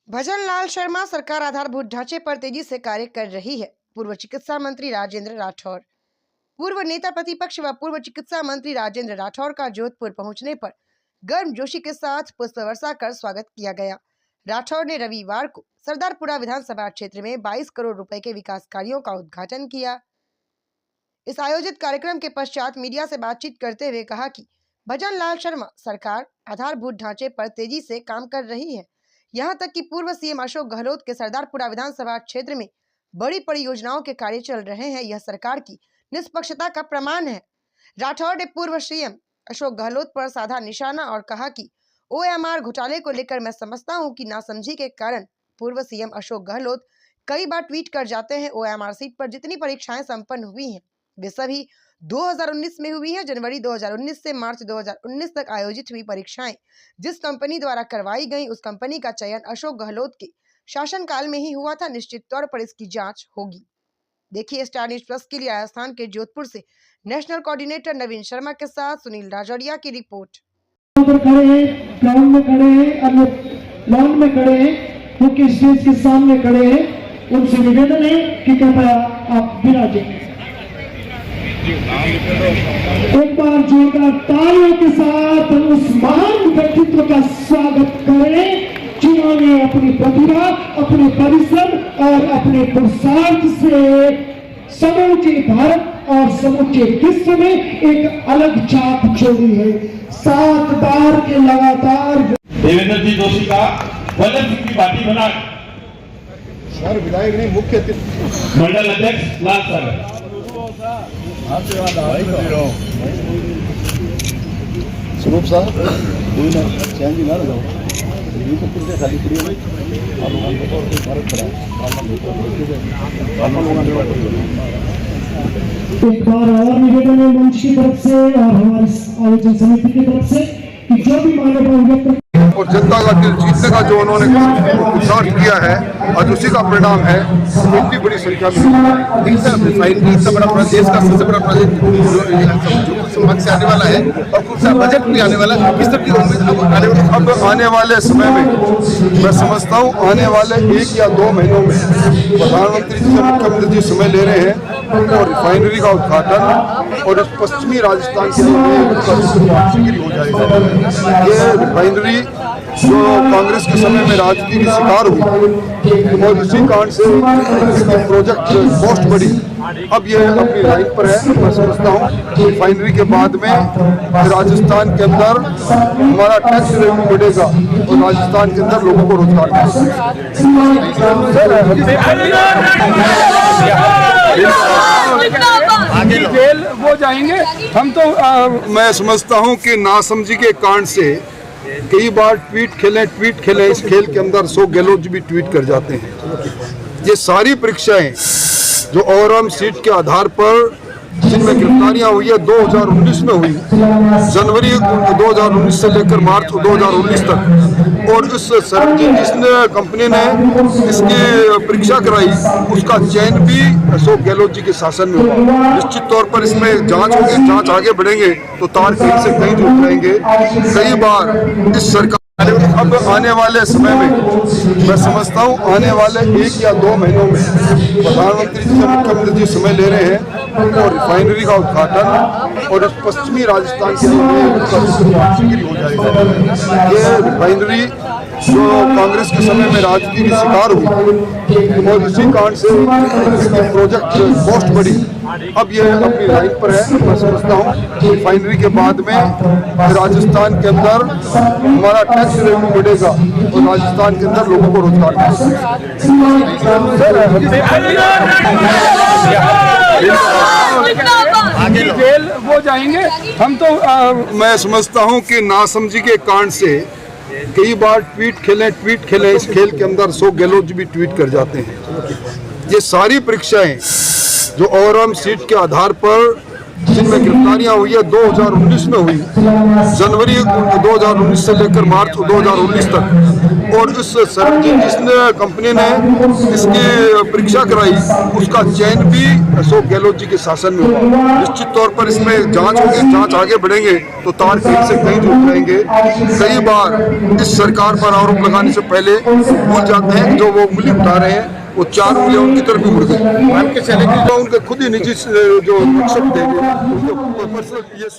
भजन लाल शर्मा सरकार आधारभूत ढांचे पर तेजी से कार्य कर रही है। पूर्व चिकित्सा मंत्री राजेंद्र राठौर। पूर्व नेता प्रतिपक्ष व पूर्व चिकित्सा मंत्री राजेंद्र राठौर का जोधपुर पहुंचने पर गर्मजोशी के साथ पुष्प वर्षा कर स्वागत किया गया। राठौर ने रविवार को सरदारपुरा विधानसभा क्षेत्र में 22 करोड़ रुपए के विकास कार्यों का उद्घाटन किया। इस आयोजित कार्यक्रम के पश्चात मीडिया से बातचीत करते हुए कहा कि भजन लाल शर्मा सरकार आधारभूत ढांचे पर तेजी से काम कर रही है। यहां तक कि पूर्व सीएम अशोक गहलोत के सरदारपुरा विधानसभा क्षेत्र में बड़ी परियोजनाओं के कार्य चल रहे हैं। यह सरकार की निष्पक्षता का प्रमाण है। राठौर ने पूर्व सीएम अशोक गहलोत पर साधा निशाना और कहा कि ओएमआर घोटाले को लेकर मैं समझता हूं कि नासमझी के कारण पूर्व सीएम अशोक गहलोत कई बार ट्वीट कर जाते हैं। ओएमआर सीट पर जितनी परीक्षाएं संपन्न हुई हैं वे सभी 2019 में हुई है। जनवरी 2019 से मार्च 2019 तक आयोजित हुई परीक्षाएं जिस कंपनी द्वारा करवाई गई उस कंपनी का चयन अशोक गहलोत के शासनकाल में ही हुआ था। निश्चित तौर पर इसकी जांच होगी। देखिए स्टार न्यूज प्लस के लिए राजस्थान के जोधपुर से नेशनल कोऑर्डिनेटर नवीन शर्मा के साथ सुनील राजौरिया की रिपोर्ट। खड़े हैं, ग्राउंड में खड़े हैं, अन्य लॉन में खड़े हैं, क्योंकि स्टेज के सामने खड़े हैं, उनसे निवेदन है कि कृपया आप विराजें। एक बार जोरदार तालियों के साथ उस महान व्यक्तित्व का स्वागत करें जिन्होंने अपनी प्रतिभा, अपने परिश्रम और अपने पुरुषार्थ से समूचे भारत और समूचे विश्व में एक अलग छाप छोड़ी है। 7 बार के लगातार देवेंद्र जी जोशी का वल्लभ सिंह की पार्टी बना सर विधायक ने मुख्य मंडल अध्यक्ष लाल सर स्वरूप साहब चैन जी ना लगाओ ये तो फिर से खाली पड़ी है भारत खड़ा एक बार और निवेदन है मंच की तरफ से और हमारी आयोजन समिति की तरफ से कि जो भी मानव और जनता का दिल जीतने का जो उन्होंने पुरुषार्थ किया है और उसी का परिणाम है इतनी बड़ी संख्या में इतना बड़ा देश का सबसे बड़ा प्रोजेक्ट समाज से आने वाला है और कुछ बजट भी आने वाला है। इस तरह की उम्मीद अब आने वाले समय में मैं समझता हूँ आने वाले 1 या 2 महीनों में प्रधानमंत्री जी से मुख्यमंत्री जी समय ले रहे हैं और रिफाइनरी का उद्घाटन और इस पश्चिमी राजस्थान के लिए हो जाएगा। ये रिफाइनरी जो कांग्रेस के समय में राजनीति की शिकार हुई और इसी कारण से प्रोजेक्ट कॉस्ट बढ़ी। अब ये अपनी लाइन पर है। मैं समझता हूँ रिफाइनरी के बाद में राजस्थान के अंदर हमारा टैक्स रेवेन्यू बढ़ेगा और राजस्थान के अंदर लोगों को रोजगार जेल वो जाएंगे। हम तो मैं समझता हूँ कि नासमझी के कारण से कई बार ट्वीट खेलें इस खेल के अंदर 100 गहलोत जी भी ट्वीट कर जाते हैं। ये सारी परीक्षाएं जो ओवरऑल सीट के आधार पर जिनमें गिरफ्तारियां हुई है 2019 में हुई, जनवरी 2019 से लेकर मार्च 2019 तक, और जिसने कंपनी ने इसकी परीक्षा कराई उसका चयन भी अशोक गहलोत जी के शासन में हुआ। निश्चित तौर पर इसमें जांच होगी, जांच आगे बढ़ेंगे तो तार कहीं से कहीं जुड़ जाएंगे। कई बार इस सरकार अब आने वाले समय में मैं समझता हूँ आने वाले 1 या 2 महीनों में प्रधानमंत्री जी से मुख्यमंत्री जी समय ले रहे हैं और रिफाइनरी का उद्घाटन और इस पश्चिमी राजस्थान के लिए हो जाएगा। ये रिफाइनरी जो कांग्रेस के समय में राजनीति की शिकार हुई और इसी कारण से प्रोजेक्ट कॉस्ट बढ़ी। अब ये अपनी लाइन पर है। मैं समझता हूँ रिफाइनरी के बाद में राजस्थान के अंदर हमारा टैक्स रेवेन्यू बढ़ेगा और राजस्थान के अंदर लोगों को रोजगार जेल वो जाएंगे। हम तो मैं समझता हूँ कि नासमझी के कारण से कई बार ट्वीट खेलें इस खेल के अंदर 100 गहलोत जी भी ट्वीट कर जाते हैं। ये सारी परीक्षाएं जो ओवरऑल सीट के आधार पर जिनमें गिरफ्तारियां हुई है 2019 में हुई, जनवरी 2019 से लेकर मार्च 2019 तक। और इस जिसने कंपनी ने इसकी परीक्षा कराई उसका चयन भी अशोक गहलोत जी के शासन में हुआ। निश्चित तौर पर इसमें जांच होगी, जांच आगे बढ़ेंगे तो तार कहीं से कहीं जुड़ जाएंगे। कई बार इस सरकार पर आरोप लगाने से पहले भूल जाते हैं जो वो उंगली उठा रहे हैं वो 4 उंगलियां उनकी तरफ ही मुड़ गई। मान के चले कि उनके खुद ही निजी जो मकसद थे, उनके पर्सनल ये